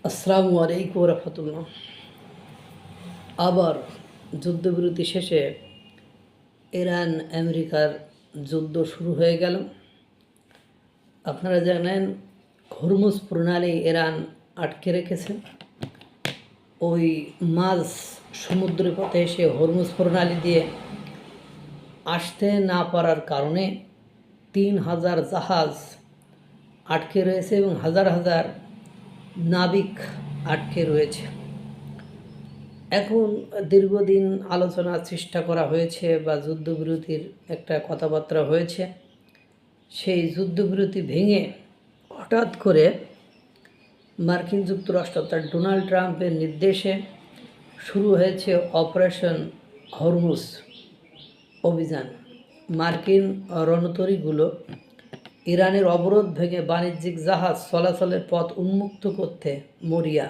আসসালামু আলাইকুম রহমতুল্লাহ। আবার যুদ্ধবিরতি শেষে ইরান আমেরিকার যুদ্ধ শুরু হয়ে গেল। আপনারা জানেন হরমুজ প্রণালী ইরান আটকে রেখেছে। ওই মাঝ সমুদ্র পথে এসে হরমুজ প্রণালী দিয়ে আসতে না পারার কারণে ৩,০০০ জাহাজ আটকে রয়েছে এবং হাজার হাজার নাবিক আটকে রয়েছে। এখন দীর্ঘদিন আলোচনার চেষ্টা করা হয়েছে বা যুদ্ধবিরতির একটা কথাবার্তা হয়েছে। সেই যুদ্ধবিরতি ভেঙে হঠাৎ করে মার্কিন যুক্তরাষ্ট্র তার ডোনাল্ড ট্রাম্পের নির্দেশে শুরু হয়েছে অপারেশন হরমুজ অভিযান। মার্কিন রণতরীগুলো ইরানের অবরোধ ভেঙে বাণিজ্যিক জাহাজ চলাচলের পথ উন্মুক্ত করতে মরিয়া।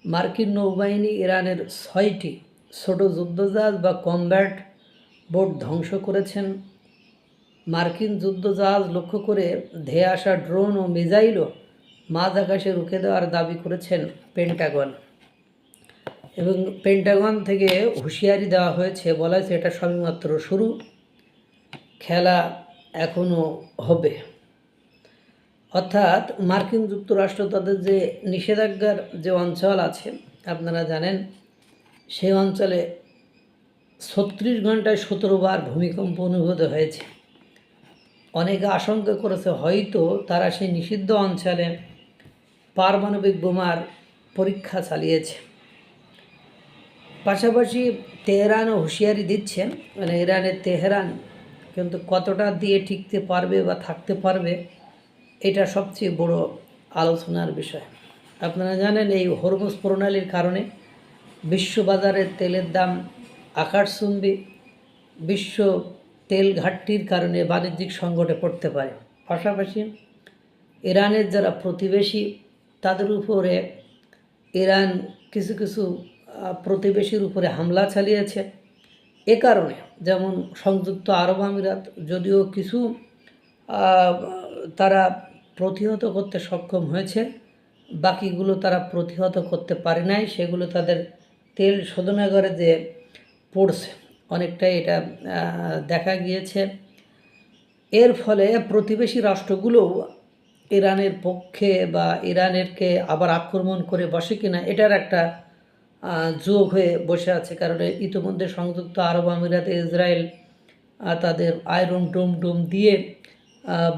মার্কিন নৌবাহিনী ইরানের ৬টি ছোট যুদ্ধজাহাজ বা কমব্যাট বোট ধ্বংস করেছেন। মার্কিন যুদ্ধজাহাজ লক্ষ্য করে ধেয়ে আসা ড্রোন ও মিসাইলও মাঝ আকাশে রুখে দেওয়ার দাবি করেছেন পেন্টাগন। এবং পেন্টাগন থেকে হুঁশিয়ারি দেওয়া হয়েছে, বলা হয়েছে এটা সবেমাত্র শুরু, খেলা এখনও হবে। অর্থাৎ মার্কিন যুক্তরাষ্ট্র তাদের যে নিষেধাজ্ঞার যে অঞ্চল আছে আপনারা জানেন, সেই অঞ্চলে ৩৬ ঘন্টায় ১৭ বার ভূমিকম্প অনুভূত হয়েছে। অনেকে আশঙ্কা করেছে হয়তো তারা সেই নিষিদ্ধ অঞ্চলে পারমাণবিক বোমার পরীক্ষা চালিয়েছে। পাশাপাশি তেহরানও হুঁশিয়ারি দিচ্ছেন, মানে ইরানের তেহরান কিন্তু কতটা দিয়ে টিকতে পারবে বা থাকতে পারবে এটা সবচেয়ে বড় আলোচনার বিষয়। আপনারা জানেন এই হরমুজ প্রণালীর কারণে বিশ্ববাজারে তেলের দাম আকাশচুম্বী। বিশ্ব তেল ঘাটতির কারণে বাণিজ্যিক সংকটে পড়তে পারে। পাশাপাশি ইরানের যারা প্রতিবেশী তাদের উপরে ইরান কিছু কিছু প্রতিবেশীর উপরে হামলা চালিয়েছে। এ কারণে যেমন সংযুক্ত আরব আমিরাত যদিও কিছু তারা প্রতিহত করতে সক্ষম হয়েছে, বাকিগুলো তারা প্রতিহত করতে পারে নাই। সেগুলো তাদের তেল শোধনাগারে যে পড়ছে অনেকটাই এটা দেখা গিয়েছে। এর ফলে প্রতিবেশী রাষ্ট্রগুলোও ইরানের পক্ষে বা ইরানেরকে আবার আক্রমণ করে বসে কিনা এটার একটা যোগ হয়ে বসে আছে। কারণ ইতিমধ্যে সংযুক্ত আরব আমিরাতে ইসরায়েল তাদের আয়রন ডোম দিয়ে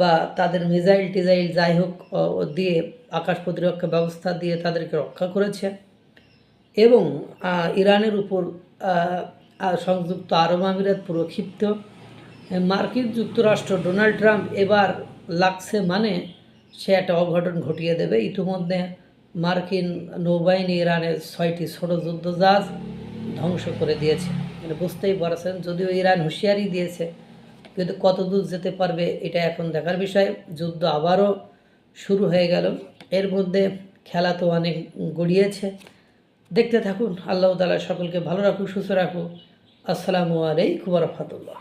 বা তাদের মিসাইল টিজাইল যাই হোক দিয়ে আকাশ প্রতিরক্ষা ব্যবস্থা দিয়ে তাদেরকে রক্ষা করেছে। এবং ইরানের উপর সংযুক্ত আরব আমিরাত পুরো ক্ষিপ্ত। মার্কিন যুক্তরাষ্ট্র ডোনাল্ড ট্রাম্প এবার লাগছে মানে সে একটা অঘটন ঘটিয়ে দেবে। ইতিমধ্যে মার্কিন নৌবাহিনী ইরানের ৬টি ছোট যুদ্ধজাহাজ ধ্বংস করে দিয়েছে। মানে বুঝতেই পারছেন, যদিও ইরান হুঁশিয়ারি দিয়েছে, কিন্তু কত দূর যেতে পারবে এটা এখন দেখার বিষয়। যুদ্ধ আবারও শুরু হয়ে গেল। এর মধ্যে খেলা তো অনেক গড়িয়েছে। দেখতে থাকুন। আল্লাহ তাআলা সকলকে ভালো রাখুক, সুস্থ রাখুক। আসসালামু আলাইকুম ওয়া রাহমাতুল্লাহ।